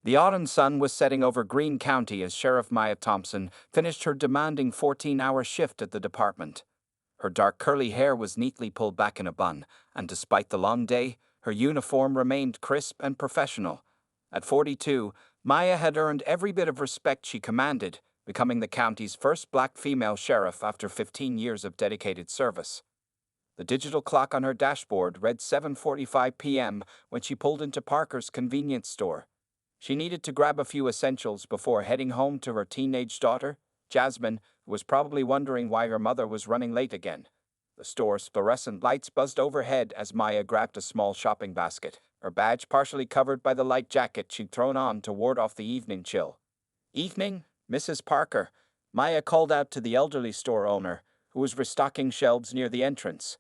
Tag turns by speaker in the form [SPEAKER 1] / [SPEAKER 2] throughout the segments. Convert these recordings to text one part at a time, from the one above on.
[SPEAKER 1] The autumn sun was setting over Greene County as Sheriff Maya Thompson finished her demanding 14-hour shift at the department. Her dark curly hair was neatly pulled back in a bun, and despite the long day, her uniform remained crisp and professional. At 42, Maya had earned every bit of respect she commanded, becoming the county's first black female sheriff after 15 years of dedicated service. The digital clock on her dashboard read 7:45 p.m. when she pulled into Parker's convenience store. She needed to grab a few essentials before heading home to her teenage daughter, Jasmine, who was probably wondering why her mother was running late again. The store's fluorescent lights buzzed overhead as Maya grabbed a small shopping basket, her badge partially covered by the light jacket she'd thrown on to ward off the evening chill. "Evening, Mrs. Parker," Maya called out to the elderly store owner, who was restocking shelves near the entrance.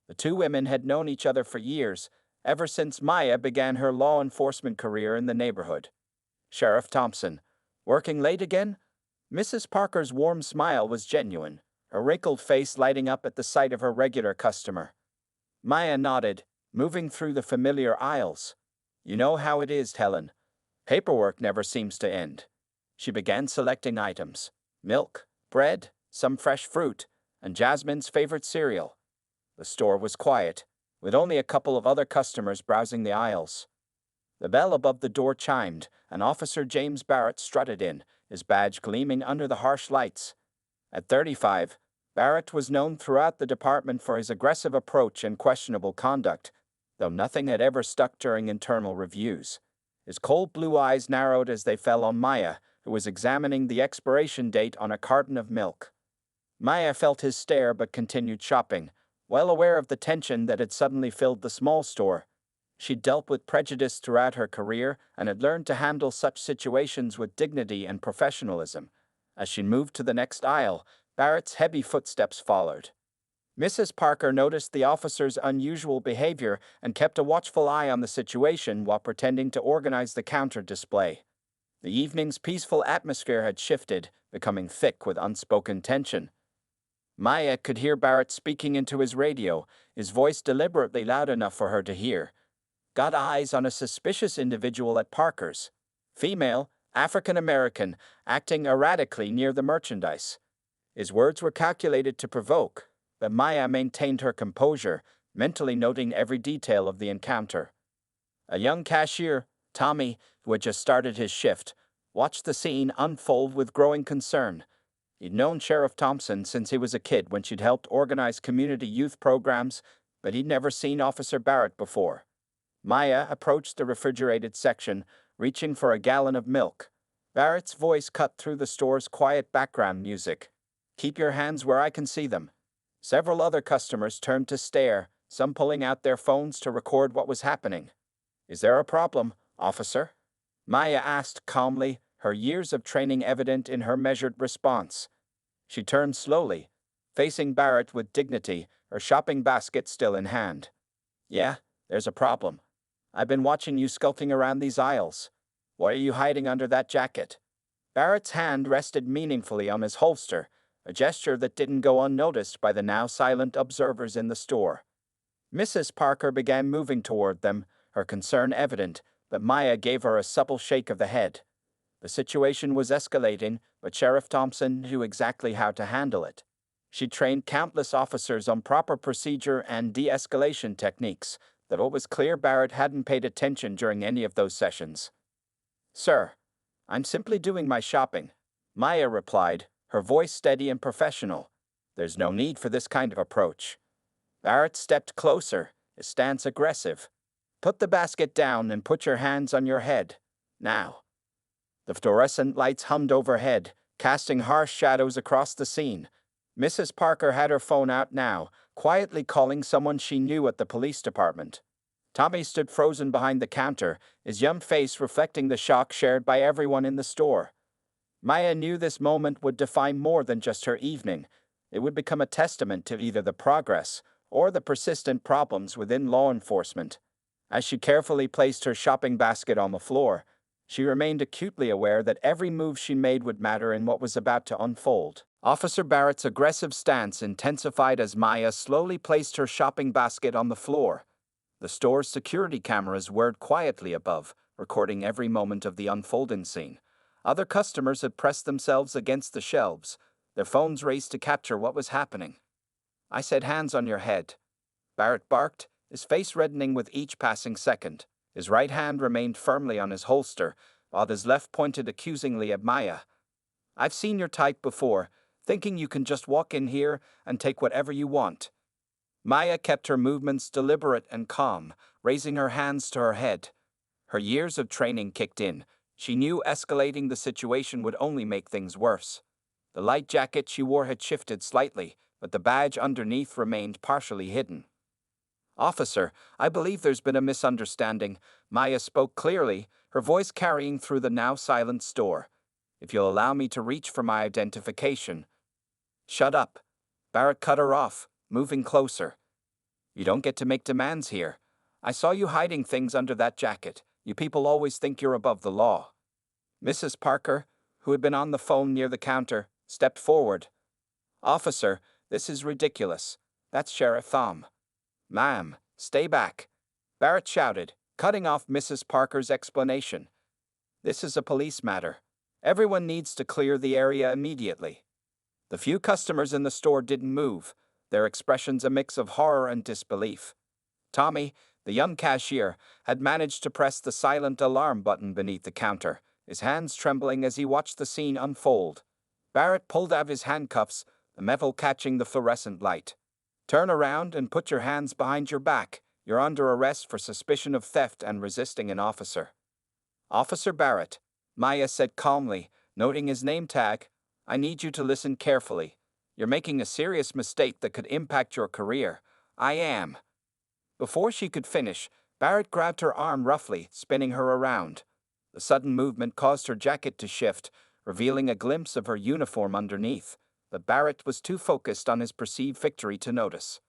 [SPEAKER 1] The two women had known each other for years, ever since Maya began her law enforcement career in the neighborhood. "Sheriff Thompson, working late again?" Mrs. Parker's warm smile was genuine, her wrinkled face lighting up at the sight of her regular customer. Maya nodded, moving through the familiar aisles. "You know how it is, Helen. Paperwork never seems to end." She began selecting items: milk, bread, some fresh fruit, and Jasmine's favorite cereal. The store was quiet, with only a couple of other customers browsing the aisles. The bell above the door chimed, and Officer James Barrett strutted in, his badge gleaming under the harsh lights. At 35, Barrett was known throughout the department for his aggressive approach and questionable conduct, though nothing had ever stuck during internal reviews. His cold blue eyes narrowed as they fell on Maya, who was examining the expiration date on a carton of milk. Maya felt his stare but continued shopping, well aware of the tension that had suddenly filled the small store. She'd dealt with prejudice throughout her career and had learned to handle such situations with dignity and professionalism. As she moved to the next aisle, Barrett's heavy footsteps followed. Mrs. Parker noticed the officer's unusual behavior and kept a watchful eye on the situation while pretending to organize the counter display. The evening's peaceful atmosphere had shifted, becoming thick with unspoken tension. Maya could hear Barrett speaking into his radio, his voice deliberately loud enough for her to hear. "Got eyes on a suspicious individual at Parker's. Female, African American, acting erratically near the merchandise." His words were calculated to provoke, but Maya maintained her composure, mentally noting every detail of the encounter. A young cashier, Tommy, who had just started his shift, watched the scene unfold with growing concern. He'd known Sheriff Thompson since he was a kid when she'd helped organize community youth programs, but he'd never seen Officer Barrett before. Maya approached the refrigerated section, reaching for a gallon of milk. Barrett's voice cut through the store's quiet background music. "Keep your hands where I can see them." Several other customers turned to stare, some pulling out their phones to record what was happening. "Is there a problem, officer?" Maya asked calmly, her years of training evident in her measured response. She turned slowly, facing Barrett with dignity, her shopping basket still in hand. "Yeah, there's a problem. I've been watching you skulking around these aisles. What are you hiding under that jacket?" Barrett's hand rested meaningfully on his holster, a gesture that didn't go unnoticed by the now silent observers in the store. Mrs. Parker began moving toward them, her concern evident, but Maya gave her a supple shake of the head. The situation was escalating, but Sheriff Thompson knew exactly how to handle it. She trained countless officers on proper procedure and de-escalation techniques, though it was clear Barrett hadn't paid attention during any of those sessions. "Sir, I'm simply doing my shopping," Maya replied, her voice steady and professional. "There's no need for this kind of approach." Barrett stepped closer, his stance aggressive. "Put the basket down and put your hands on your head. Now." The fluorescent lights hummed overhead, casting harsh shadows across the scene. Mrs. Parker had her phone out now, quietly calling someone she knew at the police department. Tommy stood frozen behind the counter, his young face reflecting the shock shared by everyone in the store. Maya knew this moment would define more than just her evening. It would become a testament to either the progress or the persistent problems within law enforcement. As she carefully placed her shopping basket on the floor, she remained acutely aware that every move she made would matter in what was about to unfold. Officer Barrett's aggressive stance intensified as Maya slowly placed her shopping basket on the floor. The store's security cameras whirred quietly above, recording every moment of the unfolding scene. Other customers had pressed themselves against the shelves, their phones raised to capture what was happening. "I said hands on your head," Barrett barked, his face reddening with each passing second. His right hand remained firmly on his holster, while his left pointed accusingly at Maya. "I've seen your type before, thinking you can just walk in here and take whatever you want." Maya kept her movements deliberate and calm, raising her hands to her head. Her years of training kicked in. She knew escalating the situation would only make things worse. The light jacket she wore had shifted slightly, but the badge underneath remained partially hidden. "Officer, I believe there's been a misunderstanding," Maya spoke clearly, her voice carrying through the now silent store. "If you'll allow me to reach for my identification." "Shut up," Barrett cut her off, moving closer. "You don't get to make demands here. I saw you hiding things under that jacket. You people always think you're above the law." Mrs. Parker, who had been on the phone near the counter, stepped forward. "Officer, this is ridiculous. That's Sheriff Thom." "Ma'am, stay back," Barrett shouted, cutting off Mrs. Parker's explanation. "This is a police matter. Everyone needs to clear the area immediately." The few customers in the store didn't move, their expressions a mix of horror and disbelief. Tommy, the young cashier, had managed to press the silent alarm button beneath the counter, his hands trembling as he watched the scene unfold. Barrett pulled out his handcuffs, the metal catching the fluorescent light. "Turn around and put your hands behind your back. You're under arrest for suspicion of theft and resisting an officer." "Officer Barrett," Maya said calmly, noting his name tag, "I need you to listen carefully. You're making a serious mistake that could impact your career." "I am." Before she could finish, Barrett grabbed her arm roughly, spinning her around. The sudden movement caused her jacket to shift, revealing a glimpse of her uniform underneath, but Barrett was too focused on his perceived victory to notice.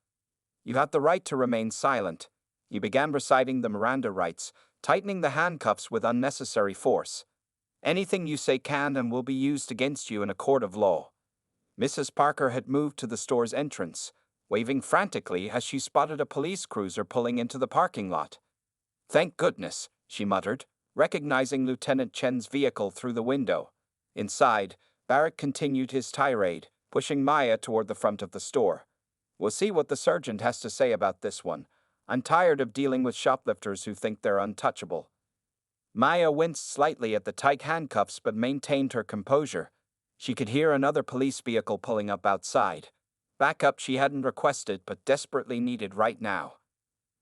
[SPEAKER 1] "You have the right to remain silent." He began reciting the Miranda rights, tightening the handcuffs with unnecessary force. "Anything you say can and will be used against you in a court of law." Mrs. Parker had moved to the store's entrance, waving frantically as she spotted a police cruiser pulling into the parking lot. "Thank goodness," she muttered, recognizing Lieutenant Chen's vehicle through the window. Inside, Barrett continued his tirade, pushing Maya toward the front of the store. "We'll see what the sergeant has to say about this one. I'm tired of dealing with shoplifters who think they're untouchable." Maya winced slightly at the tight handcuffs but maintained her composure. She could hear another police vehicle pulling up outside. Backup she hadn't requested but desperately needed right now.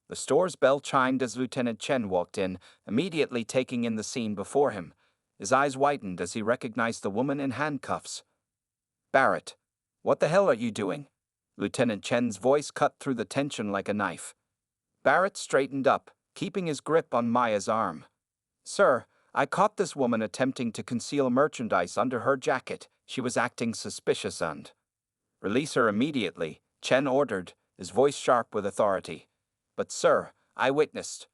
[SPEAKER 1] The store's bell chimed as Lieutenant Chen walked in, immediately taking in the scene before him. His eyes widened as he recognized the woman in handcuffs. "Barrett, what the hell are you doing?" Lieutenant Chen's voice cut through the tension like a knife. Barrett straightened up, keeping his grip on Maya's arm. "Sir, I caught this woman attempting to conceal merchandise under her jacket. She was acting suspicious and—" "Release her immediately," Chen ordered, his voice sharp with authority. "But sir, I witnessed."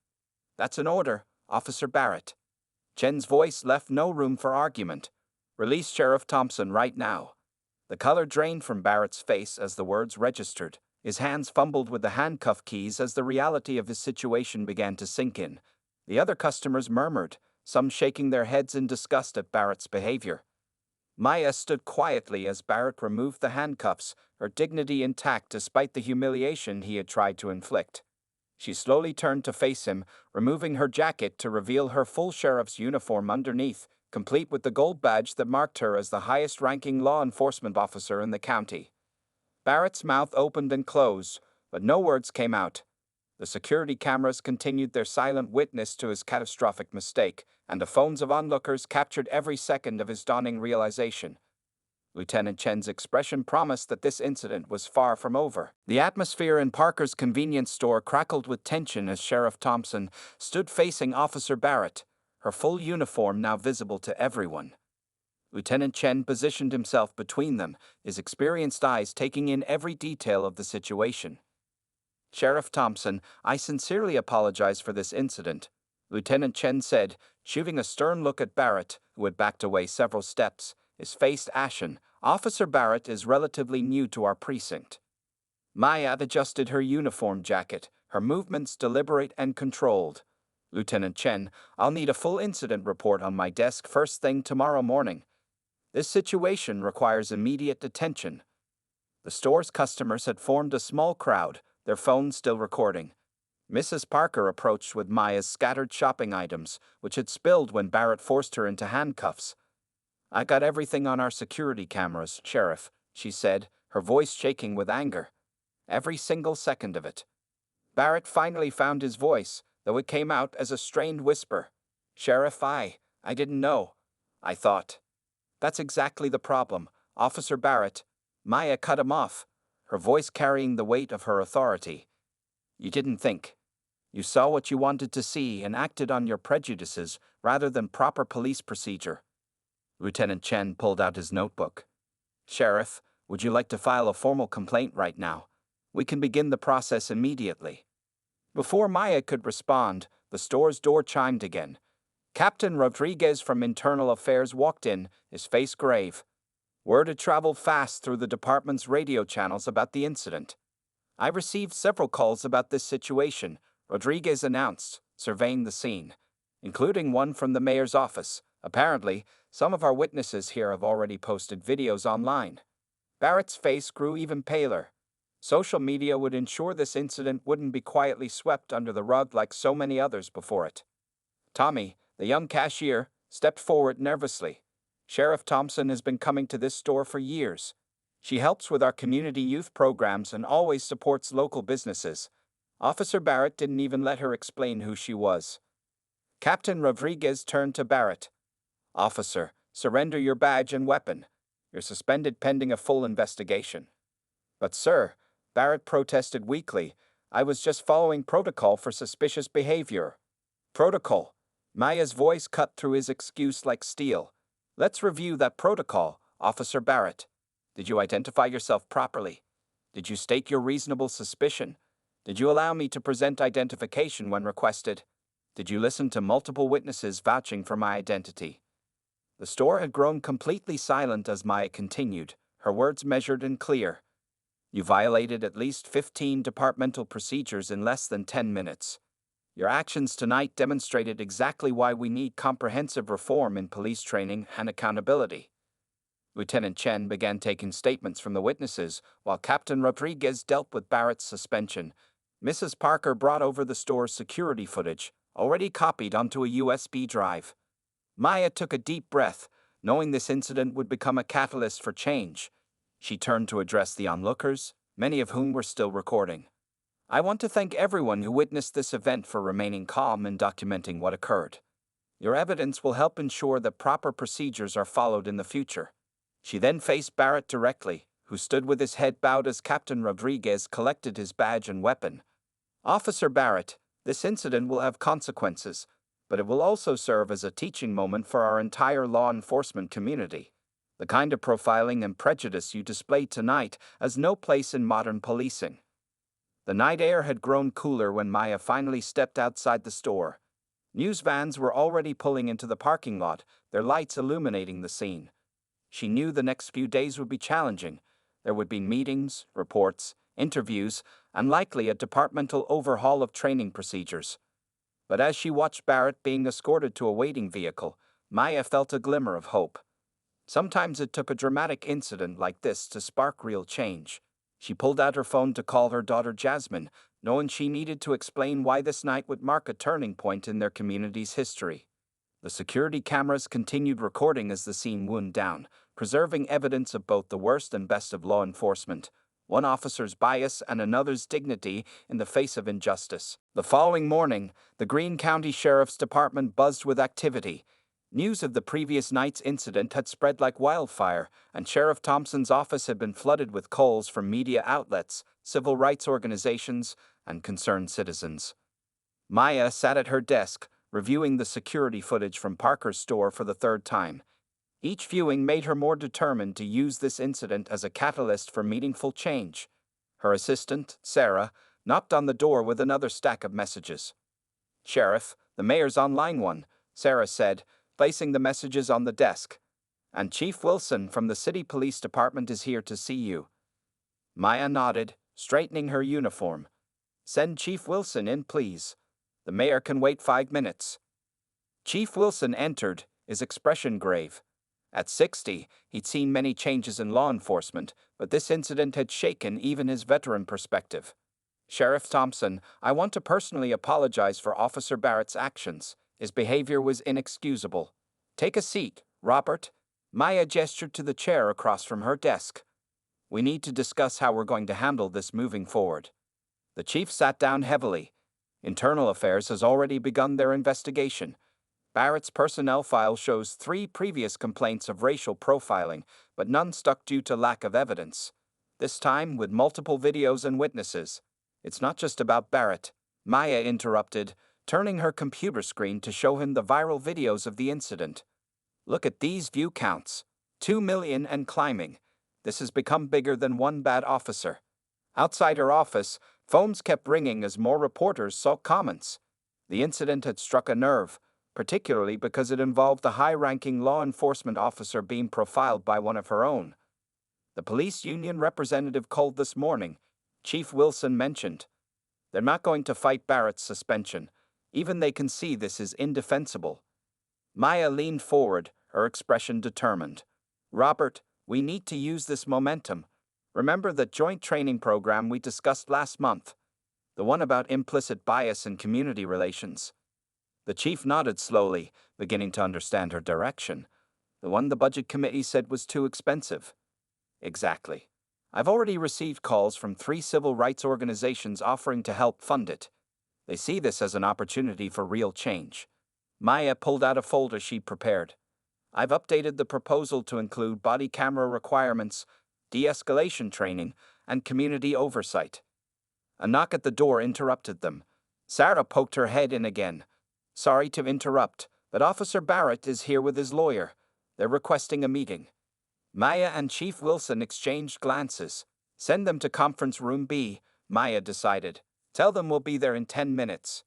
[SPEAKER 1] "That's an order, Officer Barrett." Chen's voice left no room for argument. "Release Sheriff Thompson right now." The color drained from Barrett's face as the words registered. His hands fumbled with the handcuff keys as the reality of his situation began to sink in. The other customers murmured, some shaking their heads in disgust at Barrett's behavior. Maya stood quietly as Barrett removed the handcuffs, her dignity intact despite the humiliation he had tried to inflict. She slowly turned to face him, removing her jacket to reveal her full sheriff's uniform underneath, complete with the gold badge that marked her as the highest-ranking law enforcement officer in the county. Barrett's mouth opened and closed, but no words came out. The security cameras continued their silent witness to his catastrophic mistake, and the phones of onlookers captured every second of his dawning realization. Lieutenant Chen's expression promised that this incident was far from over. The atmosphere in Parker's convenience store crackled with tension as Sheriff Thompson stood facing Officer Barrett, her full uniform now visible to everyone. Lieutenant Chen positioned himself between them, his experienced eyes taking in every detail of the situation. "Sheriff Thompson, I sincerely apologize for this incident," Lieutenant Chen said, shooting a stern look at Barrett, who had backed away several steps, his face ashen. "Officer Barrett is relatively new to our precinct." Maya adjusted her uniform jacket, her movements deliberate and controlled. Lieutenant Chen, I'll need a full incident report on my desk first thing tomorrow morning. This situation requires immediate attention. The store's customers had formed a small crowd, their phones still recording. Mrs. Parker approached with Maya's scattered shopping items, which had spilled when Barrett forced her into handcuffs. I got everything on our security cameras, Sheriff, she said, her voice shaking with anger. Every single second of it. Barrett finally found his voice, though it came out as a strained whisper. Sheriff, I didn't know. I thought. That's exactly the problem, Officer Barrett. Maya cut him off, her voice carrying the weight of her authority. You didn't think. You saw what you wanted to see and acted on your prejudices rather than proper police procedure. Lieutenant Chen pulled out his notebook. Sheriff, would you like to file a formal complaint right now? We can begin the process immediately. Before Maya could respond, the store's door chimed again. Captain Rodriguez from Internal Affairs walked in, his face grave. Word had traveled fast through the department's radio channels about the incident. I received several calls about this situation, Rodriguez announced, surveying the scene, including one from the mayor's office. Apparently, some of our witnesses here have already posted videos online. Barrett's face grew even paler. Social media would ensure this incident wouldn't be quietly swept under the rug like so many others before it. Tommy, the young cashier, stepped forward nervously. Sheriff Thompson has been coming to this store for years. She helps with our community youth programs and always supports local businesses. Officer Barrett didn't even let her explain who she was. Captain Rodriguez turned to Barrett. Officer, surrender your badge and weapon. You're suspended pending a full investigation. But sir, Barrett protested weakly, I was just following protocol for suspicious behavior. Protocol. Maya's voice cut through his excuse like steel. Let's review that protocol, Officer Barrett. Did you identify yourself properly? Did you state your reasonable suspicion? Did you allow me to present identification when requested? Did you listen to multiple witnesses vouching for my identity? The store had grown completely silent as Maya continued, her words measured and clear. You violated at least 15 departmental procedures in less than 10 minutes. Your actions tonight demonstrated exactly why we need comprehensive reform in police training and accountability. Lieutenant Chen began taking statements from the witnesses, while Captain Rodriguez dealt with Barrett's suspension. Mrs. Parker brought over the store's security footage, already copied onto a USB drive. Maya took a deep breath, knowing this incident would become a catalyst for change. She turned to address the onlookers, many of whom were still recording. I want to thank everyone who witnessed this event for remaining calm and documenting what occurred. Your evidence will help ensure that proper procedures are followed in the future. She then faced Barrett directly, who stood with his head bowed as Captain Rodriguez collected his badge and weapon. Officer Barrett, this incident will have consequences, but it will also serve as a teaching moment for our entire law enforcement community. The kind of profiling and prejudice you displayed tonight has no place in modern policing. The night air had grown cooler when Maya finally stepped outside the store. News vans were already pulling into the parking lot, their lights illuminating the scene. She knew the next few days would be challenging. There would be meetings, reports, interviews, and likely a departmental overhaul of training procedures. But as she watched Barrett being escorted to a waiting vehicle, Maya felt a glimmer of hope. Sometimes it took a dramatic incident like this to spark real change. She pulled out her phone to call her daughter Jasmine, knowing she needed to explain why this night would mark a turning point in their community's history. The security cameras continued recording as the scene wound down, preserving evidence of both the worst and best of law enforcement, one officer's bias and another's dignity in the face of injustice. The following morning, the Greene County Sheriff's Department buzzed with activity. News of the previous night's incident had spread like wildfire, and Sheriff Thompson's office had been flooded with calls from media outlets, civil rights organizations, and concerned citizens. Maya sat at her desk, reviewing the security footage from Parker's store for the third time. Each viewing made her more determined to use this incident as a catalyst for meaningful change. Her assistant, Sarah, knocked on the door with another stack of messages. Sheriff, the mayor's on line 1, Sarah said, placing the messages on the desk. And Chief Wilson from the City Police Department is here to see you. Maya nodded, straightening her uniform. Send Chief Wilson in, please. The mayor can wait 5 minutes. Chief Wilson entered, his expression grave. At 60, he'd seen many changes in law enforcement, but this incident had shaken even his veteran perspective. Sheriff Thompson, I want to personally apologize for Officer Barrett's actions. His behavior was inexcusable. Take a seat, Robert. Maya gestured to the chair across from her desk. We need to discuss how we're going to handle this moving forward. The chief sat down heavily. Internal Affairs has already begun their investigation. Barrett's personnel file shows 3 previous complaints of racial profiling, but none stuck due to lack of evidence. This time, with multiple videos and witnesses. It's not just about Barrett, Maya interrupted, turning her computer screen to show him the viral videos of the incident. Look at these view counts. 2 million and climbing. This has become bigger than one bad officer. Outside her office, phones kept ringing as more reporters saw comments. The incident had struck a nerve, particularly because it involved a high-ranking law enforcement officer being profiled by one of her own. The police union representative called this morning. Chief Wilson mentioned. They're not going to fight Barrett's suspension. Even they can see this is indefensible. Maya leaned forward, her expression determined. Robert, we need to use this momentum. Remember the joint training program we discussed last month? The one about implicit bias in community relations. The chief nodded slowly, beginning to understand her direction. The one the budget committee said was too expensive. Exactly. I've already received calls from 3 civil rights organizations offering to help fund it. They see this as an opportunity for real change. Maya pulled out a folder she'd prepared. I've updated the proposal to include body camera requirements, de-escalation training, and community oversight. A knock at the door interrupted them. Sarah poked her head in again. Sorry to interrupt, but Officer Barrett is here with his lawyer. They're requesting a meeting. Maya and Chief Wilson exchanged glances. Send them to conference room B, Maya decided. Tell them we'll be there in 10 minutes.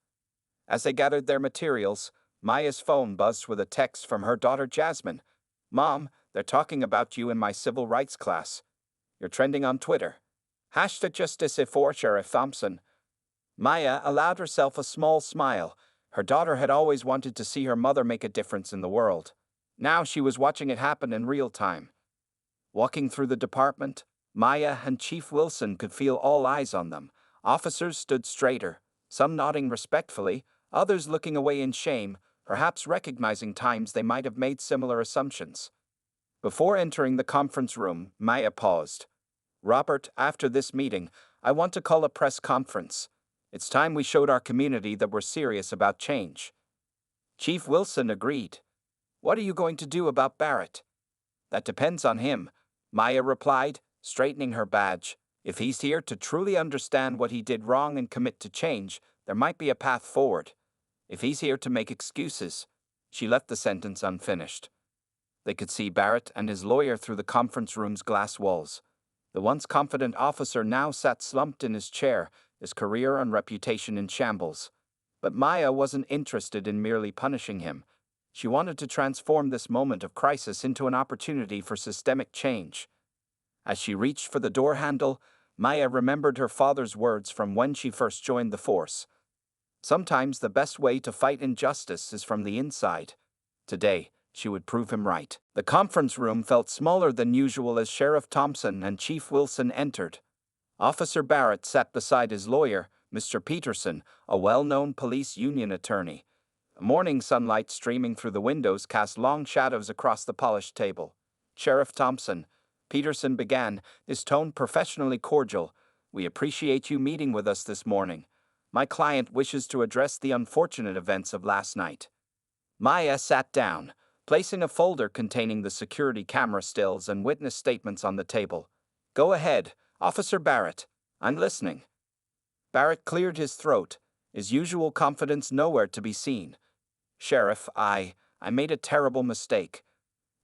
[SPEAKER 1] As they gathered their materials, Maya's phone buzzed with a text from her daughter Jasmine. Mom, they're talking about you in my civil rights class. You're trending on Twitter. #Justice for Sheriff Thompson. Maya allowed herself a small smile. Her daughter had always wanted to see her mother make a difference in the world. Now she was watching it happen in real time. Walking through the department, Maya and Chief Wilson could feel all eyes on them. Officers stood straighter, some nodding respectfully, others looking away in shame, perhaps recognizing times they might have made similar assumptions. Before entering the conference room, Maya paused. Robert, after this meeting, I want to call a press conference. It's time we showed our community that we're serious about change. Chief Wilson agreed. What are you going to do about Barrett? That depends on him, Maya replied, straightening her badge. If he's here to truly understand what he did wrong and commit to change, there might be a path forward. If he's here to make excuses, she left the sentence unfinished. They could see Barrett and his lawyer through the conference room's glass walls. The once confident officer now sat slumped in his chair, his career and reputation in shambles. But Maya wasn't interested in merely punishing him. She wanted to transform this moment of crisis into an opportunity for systemic change. As she reached for the door handle, Maya remembered her father's words from when she first joined the force. Sometimes the best way to fight injustice is from the inside. Today, she would prove him right. The conference room felt smaller than usual as Sheriff Thompson and Chief Wilson entered. Officer Barrett sat beside his lawyer, Mr. Peterson, a well-known police union attorney. Morning sunlight streaming through the windows cast long shadows across the polished table. Sheriff Thompson, Peterson began, his tone professionally cordial. We appreciate you meeting with us this morning. My client wishes to address the unfortunate events of last night. Maya sat down, placing a folder containing the security camera stills and witness statements on the table. Go ahead, Officer Barrett. I'm listening. Barrett cleared his throat, his usual confidence nowhere to be seen. Sheriff, I made a terrible mistake.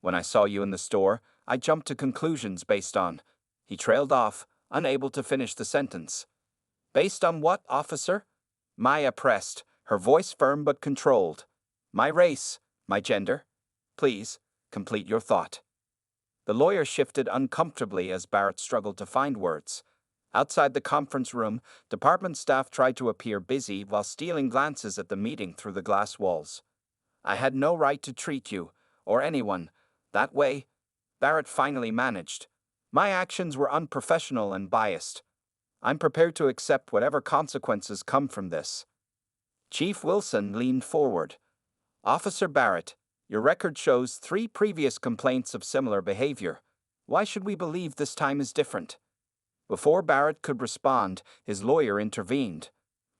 [SPEAKER 1] When I saw you in the store, I jumped to conclusions based on... He trailed off, unable to finish the sentence. Based on what, officer? Maya pressed, her voice firm but controlled. My race, my gender. Please, complete your thought. The lawyer shifted uncomfortably as Barrett struggled to find words. Outside the conference room, department staff tried to appear busy while stealing glances at the meeting through the glass walls. I had no right to treat you, or anyone, that way, Barrett finally managed. My actions were unprofessional and biased. I'm prepared to accept whatever consequences come from this. Chief Wilson leaned forward. Officer Barrett, your record shows 3 previous complaints of similar behavior. Why should we believe this time is different? Before Barrett could respond, his lawyer intervened.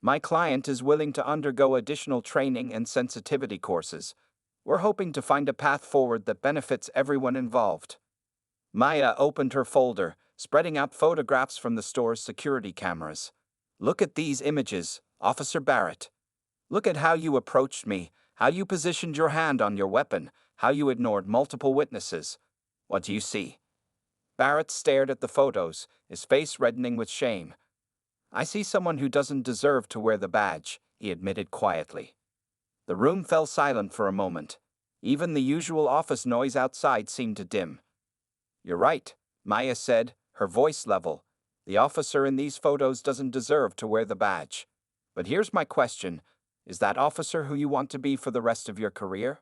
[SPEAKER 1] My client is willing to undergo additional training and sensitivity courses. We're hoping to find a path forward that benefits everyone involved. Maya opened her folder, spreading out photographs from the store's security cameras. Look at these images, Officer Barrett. Look at how you approached me, how you positioned your hand on your weapon, how you ignored multiple witnesses. What do you see? Barrett stared at the photos, his face reddening with shame. I see someone who doesn't deserve to wear the badge, he admitted quietly. The room fell silent for a moment. Even the usual office noise outside seemed to dim. You're right, Maya said, her voice level. The officer in these photos doesn't deserve to wear the badge. But here's my question. Is that officer who you want to be for the rest of your career?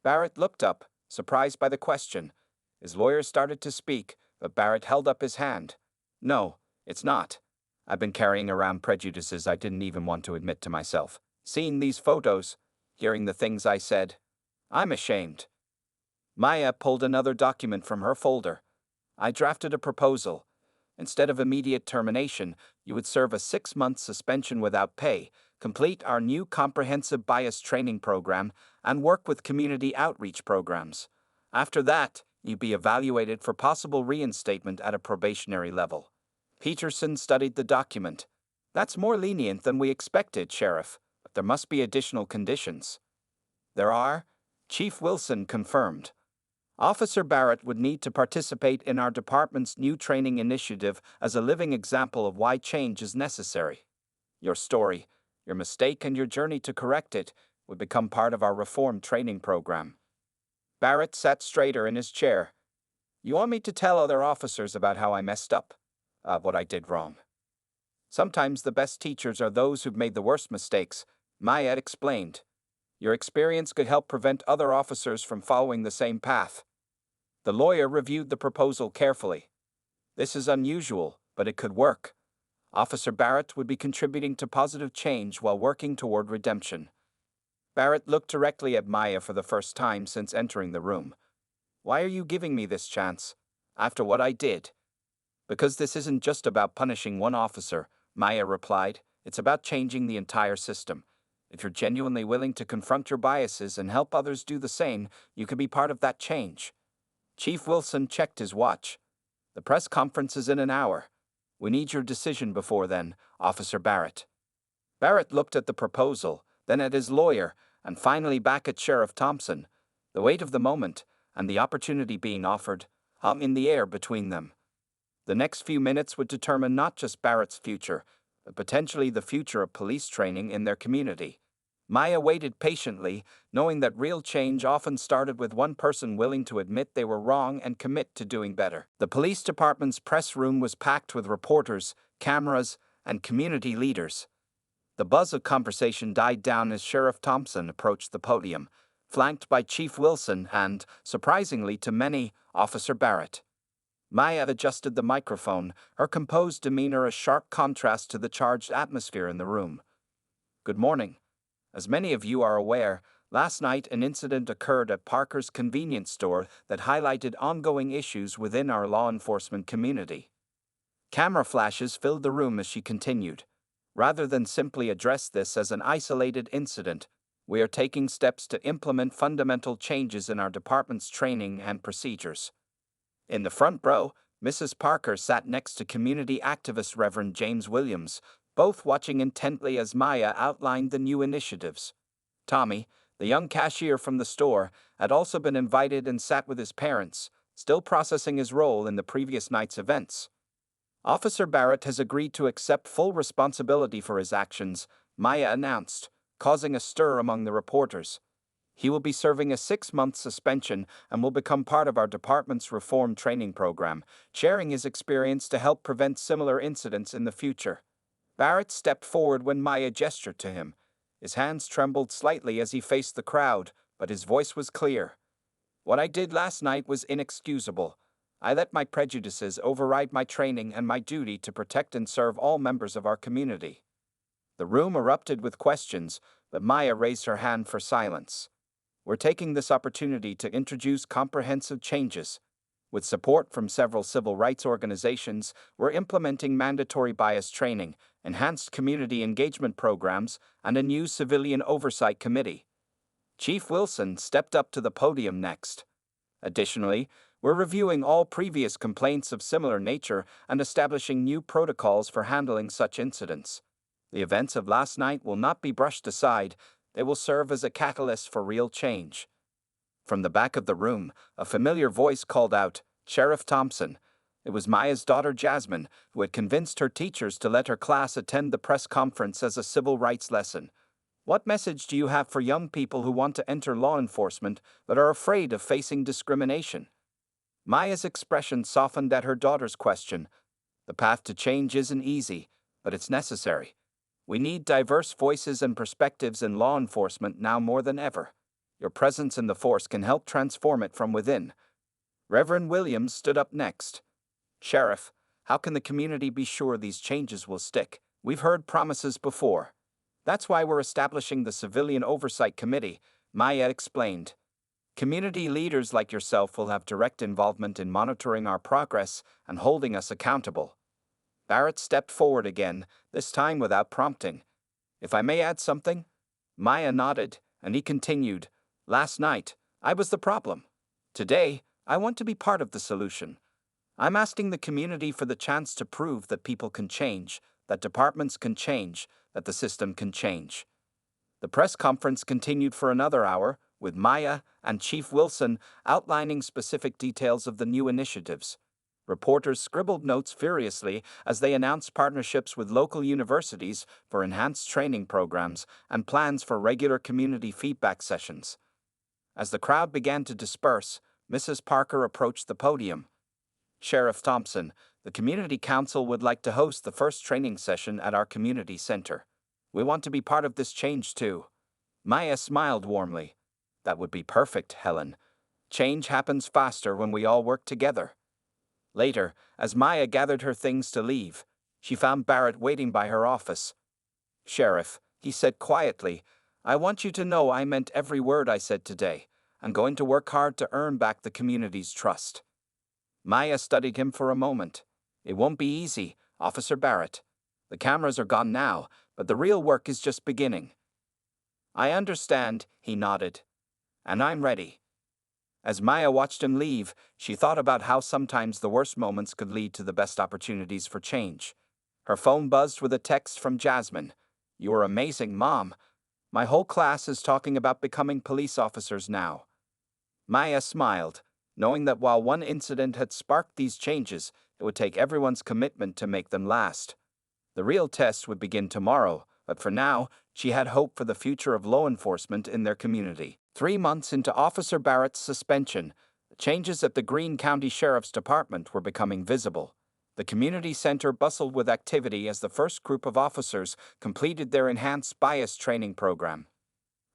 [SPEAKER 1] Barrett looked up, surprised by the question. His lawyer started to speak, but Barrett held up his hand. No, it's not. I've been carrying around prejudices I didn't even want to admit to myself. Seeing these photos, hearing the things I said, I'm ashamed. Maya pulled another document from her folder. I drafted a proposal. Instead of immediate termination, you would serve a 6-month suspension without pay, complete our new comprehensive bias training program, and work with community outreach programs. After that, you'd be evaluated for possible reinstatement at a probationary level. Peterson studied the document. That's more lenient than we expected, Sheriff, but there must be additional conditions. There are, Chief Wilson confirmed. Officer Barrett would need to participate in our department's new training initiative as a living example of why change is necessary. Your story, your mistake, and your journey to correct it would become part of our reform training program. Barrett sat straighter in his chair. You want me to tell other officers about how I messed up? What I did wrong. Sometimes the best teachers are those who've made the worst mistakes, Maya explained. Your experience could help prevent other officers from following the same path. The lawyer reviewed the proposal carefully. This is unusual, but it could work. Officer Barrett would be contributing to positive change while working toward redemption. Barrett looked directly at Maya for the first time since entering the room. Why are you giving me this chance? After what I did? Because this isn't just about punishing one officer, Maya replied. It's about changing the entire system. If you're genuinely willing to confront your biases and help others do the same, you can be part of that change. Chief Wilson checked his watch. The press conference is in an hour. We need your decision before then, Officer Barrett. Barrett looked at the proposal, then at his lawyer, and finally back at Sheriff Thompson. The weight of the moment, and the opportunity being offered, hung in the air between them. The next few minutes would determine not just Barrett's future, but potentially the future of police training in their community. Maya waited patiently, knowing that real change often started with one person willing to admit they were wrong and commit to doing better. The police department's press room was packed with reporters, cameras, and community leaders. The buzz of conversation died down as Sheriff Thompson approached the podium, flanked by Chief Wilson and, surprisingly to many, Officer Barrett. Maya adjusted the microphone, her composed demeanor a sharp contrast to the charged atmosphere in the room. Good morning. As many of you are aware, last night an incident occurred at Parker's convenience store that highlighted ongoing issues within our law enforcement community. Camera flashes filled the room as she continued. Rather than simply address this as an isolated incident, we are taking steps to implement fundamental changes in our department's training and procedures. In the front row, Mrs. Parker sat next to community activist Reverend James Williams, both watching intently as Maya outlined the new initiatives. Tommy, the young cashier from the store, had also been invited and sat with his parents, still processing his role in the previous night's events. Officer Barrett has agreed to accept full responsibility for his actions, Maya announced, causing a stir among the reporters. He will be serving a 6-month suspension and will become part of our department's reform training program, sharing his experience to help prevent similar incidents in the future. Barrett stepped forward when Maya gestured to him. His hands trembled slightly as he faced the crowd, but his voice was clear. What I did last night was inexcusable. I let my prejudices override my training and my duty to protect and serve all members of our community. The room erupted with questions, but Maya raised her hand for silence. We're taking this opportunity to introduce comprehensive changes. With support from several civil rights organizations, we're implementing mandatory bias training, enhanced community engagement programs, and a new civilian oversight committee. Chief Wilson stepped up to the podium next. Additionally, we're reviewing all previous complaints of similar nature and establishing new protocols for handling such incidents. The events of last night will not be brushed aside. They will serve as a catalyst for real change. From the back of the room, a familiar voice called out, "Sheriff Thompson." It was Maya's daughter Jasmine, who had convinced her teachers to let her class attend the press conference as a civil rights lesson. What message do you have for young people who want to enter law enforcement but are afraid of facing discrimination? Maya's expression softened at her daughter's question. The path to change isn't easy, but it's necessary. We need diverse voices and perspectives in law enforcement now more than ever. Your presence in the force can help transform it from within. Reverend Williams stood up next. "Sheriff, how can the community be sure these changes will stick? We've heard promises before." "That's why we're establishing the Civilian Oversight Committee," Maya explained. "Community leaders like yourself will have direct involvement in monitoring our progress and holding us accountable." Barrett stepped forward again, this time without prompting. "If I may add something?" Maya nodded, and he continued, "Last night, I was the problem. Today, I want to be part of the solution. I'm asking the community for the chance to prove that people can change, that departments can change, that the system can change." The press conference continued for another hour, with Maya and Chief Wilson outlining specific details of the new initiatives. Reporters scribbled notes furiously as they announced partnerships with local universities for enhanced training programs and plans for regular community feedback sessions. As the crowd began to disperse, Mrs. Parker approached the podium. "Sheriff Thompson, the Community Council would like to host the first training session at our community center. We want to be part of this change too." Maya smiled warmly. "That would be perfect, Helen. Change happens faster when we all work together." Later, as Maya gathered her things to leave, she found Barrett waiting by her office. "Sheriff," he said quietly, "I want you to know I meant every word I said today. I'm going to work hard to earn back the community's trust." Maya studied him for a moment. "It won't be easy, Officer Barrett. The cameras are gone now, but the real work is just beginning." "I understand," he nodded. "And I'm ready." As Maya watched him leave, she thought about how sometimes the worst moments could lead to the best opportunities for change. Her phone buzzed with a text from Jasmine. "You're amazing, Mom. My whole class is talking about becoming police officers now." Maya smiled, knowing that while one incident had sparked these changes, it would take everyone's commitment to make them last. The real test would begin tomorrow, but for now, she had hope for the future of law enforcement in their community. 3 months into Officer Barrett's suspension, changes at the Greene County Sheriff's Department were becoming visible. The community center bustled with activity as the first group of officers completed their enhanced bias training program.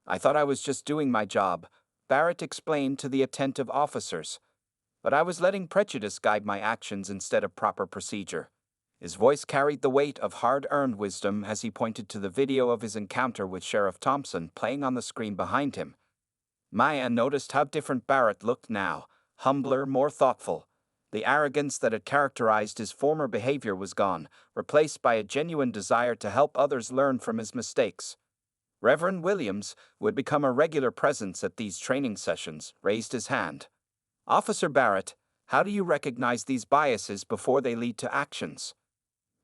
[SPEAKER 1] "I thought I was just doing my job," Barrett explained to the attentive officers. "But I was letting prejudice guide my actions instead of proper procedure." His voice carried the weight of hard-earned wisdom as he pointed to the video of his encounter with Sheriff Thompson playing on the screen behind him. Maya noticed how different Barrett looked now, humbler, more thoughtful. The arrogance that had characterized his former behavior was gone, replaced by a genuine desire to help others learn from his mistakes. Reverend Williams, who had become a regular presence at these training sessions, raised his hand. "Officer Barrett, how do you recognize these biases before they lead to actions?"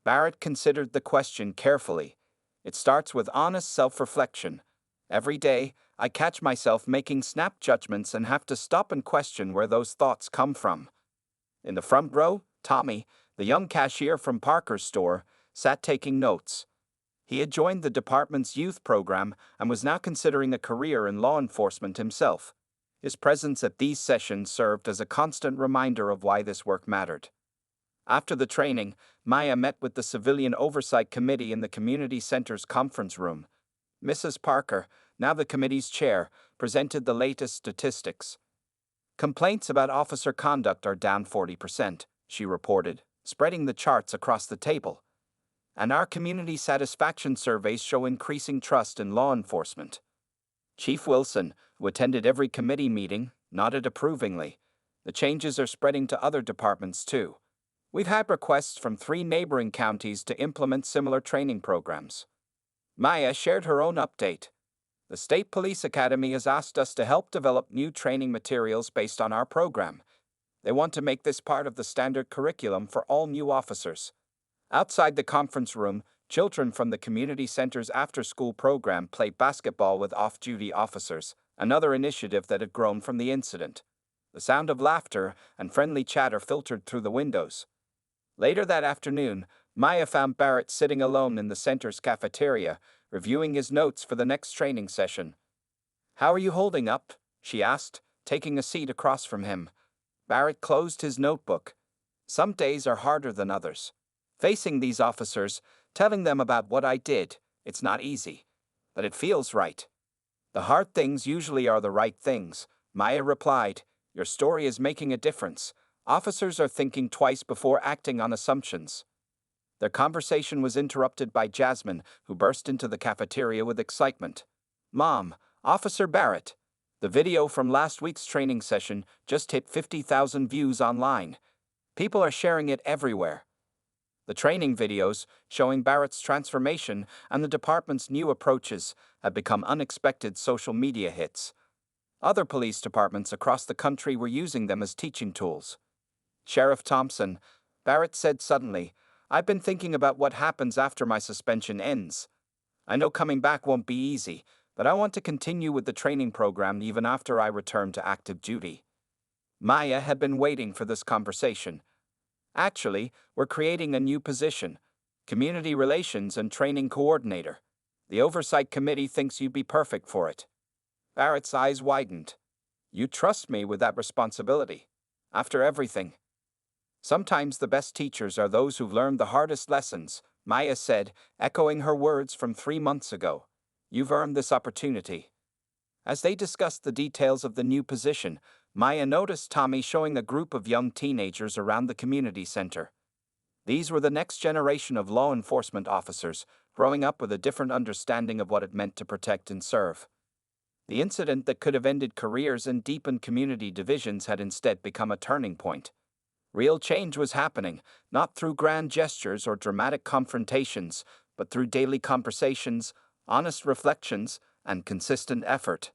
[SPEAKER 1] Barrett considered the question carefully. "It starts with honest self-reflection. Every day, I catch myself making snap judgments and have to stop and question where those thoughts come from." In the front row, Tommy, the young cashier from Parker's store, sat taking notes. He had joined the department's youth program and was now considering a career in law enforcement himself. His presence at these sessions served as a constant reminder of why this work mattered. After the training, Maya met with the Civilian Oversight Committee in the community center's conference room. Mrs. Parker, now the committee's chair, presented the latest statistics. Complaints about officer conduct are down 40%, she reported, spreading the charts across the table. And our community satisfaction surveys show increasing trust in law enforcement. Chief Wilson, who attended every committee meeting, nodded approvingly. The changes are spreading to other departments too. We've had requests from 3 neighboring counties to implement similar training programs. Maya shared her own update. The State Police Academy has asked us to help develop new training materials based on our program. They want to make this part of the standard curriculum for all new officers. Outside the conference room, children from the community center's after-school program play basketball with off-duty officers, another initiative that had grown from the incident. The sound of laughter and friendly chatter filtered through the windows. Later that afternoon, Maya found Barrett sitting alone in the center's cafeteria, reviewing his notes for the next training session. "How are you holding up?" she asked, taking a seat across from him. Barrett closed his notebook. "Some days are harder than others. Facing these officers, telling them about what I did, it's not easy. But it feels right." "The hard things usually are the right things," Maya replied. "Your story is making a difference. Officers are thinking twice before acting on assumptions." Their conversation was interrupted by Jasmine, who burst into the cafeteria with excitement. "Mom, Officer Barrett. The video from last week's training session just hit 50,000 views online. People are sharing it everywhere." The training videos, showing Barrett's transformation and the department's new approaches, had become unexpected social media hits. Other police departments across the country were using them as teaching tools. "Sheriff Thompson," Barrett said suddenly, "I've been thinking about what happens after my suspension ends. I know coming back won't be easy, but I want to continue with the training program even after I return to active duty." Maya had been waiting for this conversation. "Actually, we're creating a new position, Community Relations and Training Coordinator. The Oversight Committee thinks you'd be perfect for it." Barrett's eyes widened. "You trust me with that responsibility? After everything?" "Sometimes the best teachers are those who've learned the hardest lessons," Maya said, echoing her words from 3 months ago. "You've earned this opportunity." As they discussed the details of the new position, Maya noticed Tommy showing a group of young teenagers around the community center. These were the next generation of law enforcement officers, growing up with a different understanding of what it meant to protect and serve. The incident that could have ended careers and deepened community divisions had instead become a turning point. Real change was happening, not through grand gestures or dramatic confrontations, but through daily conversations, honest reflections, and consistent effort.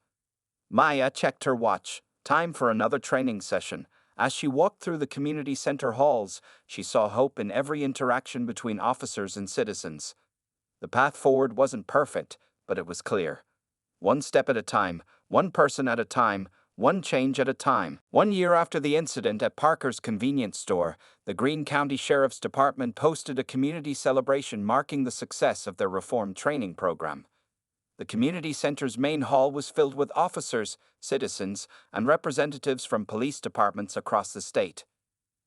[SPEAKER 1] Maya checked her watch. Time for another training session. As she walked through the community center halls, she saw hope in every interaction between officers and citizens. The path forward wasn't perfect, but it was clear. One step at a time, one person at a time, one change at a time. 1 year after the incident at Parker's convenience store, the Greene County Sheriff's Department posted a community celebration marking the success of their reformed training program. The community center's main hall was filled with officers, citizens, and representatives from police departments across the state.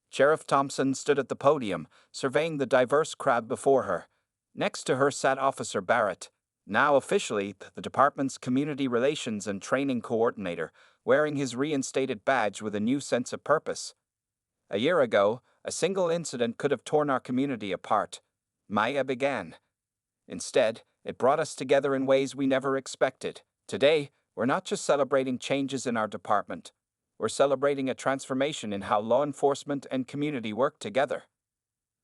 [SPEAKER 1] Sheriff Thompson stood at the podium, surveying the diverse crowd before her. Next to her sat Officer Barrett, now officially the department's Community Relations and Training Coordinator, wearing his reinstated badge with a new sense of purpose. "A year ago, a single incident could have torn our community apart," Maya began. "Instead, it brought us together in ways we never expected. Today, we're not just celebrating changes in our department. We're celebrating a transformation in how law enforcement and community work together."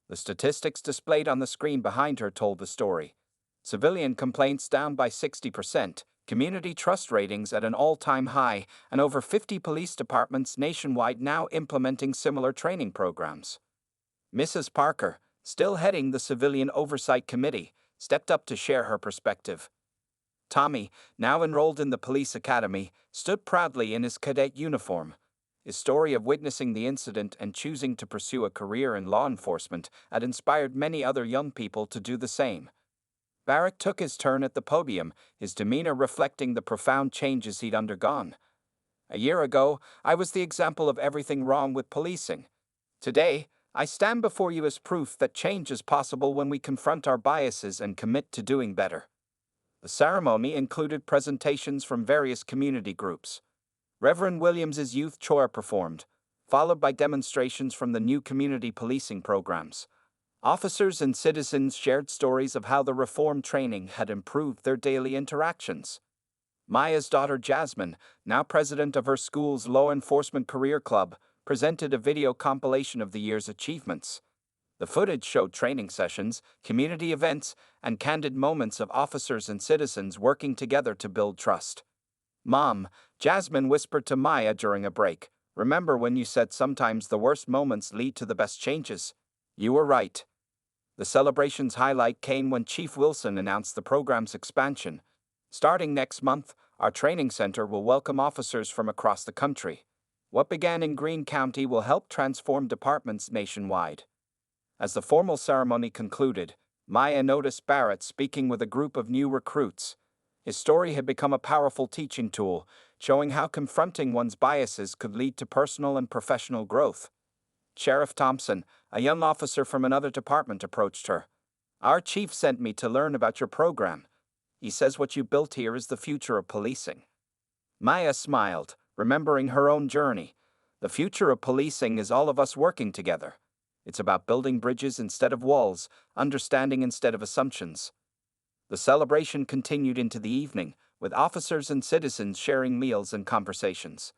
[SPEAKER 1] The statistics displayed on the screen behind her told the story. Civilian complaints down by 60%, community trust ratings at an all-time high, and over 50 police departments nationwide now implementing similar training programs. Mrs. Parker, still heading the Civilian Oversight Committee, stepped up to share her perspective. Tommy, now enrolled in the police academy, stood proudly in his cadet uniform. His story of witnessing the incident and choosing to pursue a career in law enforcement had inspired many other young people to do the same. Barrett took his turn at the podium, his demeanor reflecting the profound changes he'd undergone. A year ago, I was the example of everything wrong with policing. Today, I stand before you as proof that change is possible when we confront our biases and commit to doing better. The ceremony included presentations from various community groups. Reverend Williams's youth choir performed, followed by demonstrations from the new community policing programs. Officers and citizens shared stories of how the reform training had improved their daily interactions. Maya's daughter Jasmine, now president of her school's law enforcement career club, presented a video compilation of the year's achievements. The footage showed training sessions, community events, and candid moments of officers and citizens working together to build trust. "Mom," Jasmine whispered to Maya during a break, "remember when you said sometimes the worst moments lead to the best changes? You were right." The celebration's highlight came when Chief Wilson announced the program's expansion. Starting next month, our training center will welcome officers from across the country. What began in Greene County will help transform departments nationwide. As the formal ceremony concluded, Maya noticed Barrett speaking with a group of new recruits. His story had become a powerful teaching tool, showing how confronting one's biases could lead to personal and professional growth. Sheriff Thompson, a young officer from another department, approached her. "Our chief sent me to learn about your program. He says what you built here is the future of policing." Maya smiled, remembering her own journey. The future of policing is all of us working together. It's about building bridges instead of walls, understanding instead of assumptions. The celebration continued into the evening, with officers and citizens sharing meals and conversations.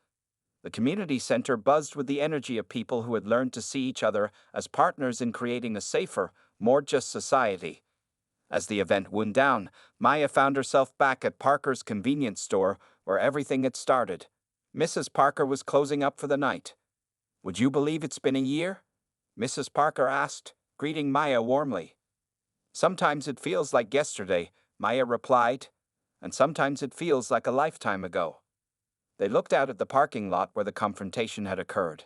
[SPEAKER 1] The community center buzzed with the energy of people who had learned to see each other as partners in creating a safer, more just society. As the event wound down, Maya found herself back at Parker's convenience store where everything had started. Mrs. Parker was closing up for the night. "Would you believe it's been a year?" Mrs. Parker asked, greeting Maya warmly. "Sometimes it feels like yesterday," Maya replied, "and sometimes it feels like a lifetime ago." They looked out at the parking lot where the confrontation had occurred.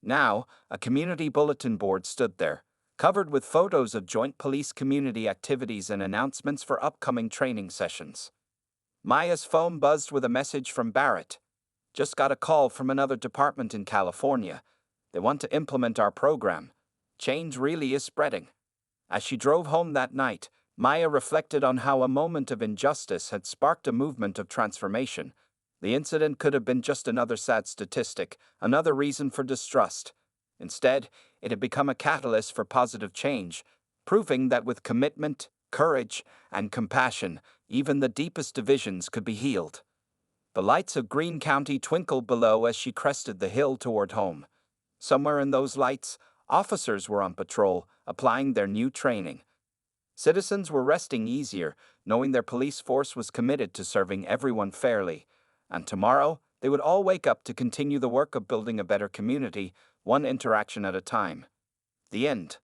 [SPEAKER 1] Now, a community bulletin board stood there, covered with photos of joint police community activities and announcements for upcoming training sessions. Maya's phone buzzed with a message from Barrett. "Just got a call from another department in California. They want to implement our program. Change really is spreading." As she drove home that night, Maya reflected on how a moment of injustice had sparked a movement of transformation. The incident could have been just another sad statistic, another reason for distrust. Instead, it had become a catalyst for positive change, proving that with commitment, courage, and compassion, even the deepest divisions could be healed. The lights of Greene County twinkled below as she crested the hill toward home. Somewhere in those lights, officers were on patrol, applying their new training. Citizens were resting easier, knowing their police force was committed to serving everyone fairly. And tomorrow, they would all wake up to continue the work of building a better community, one interaction at a time. The end.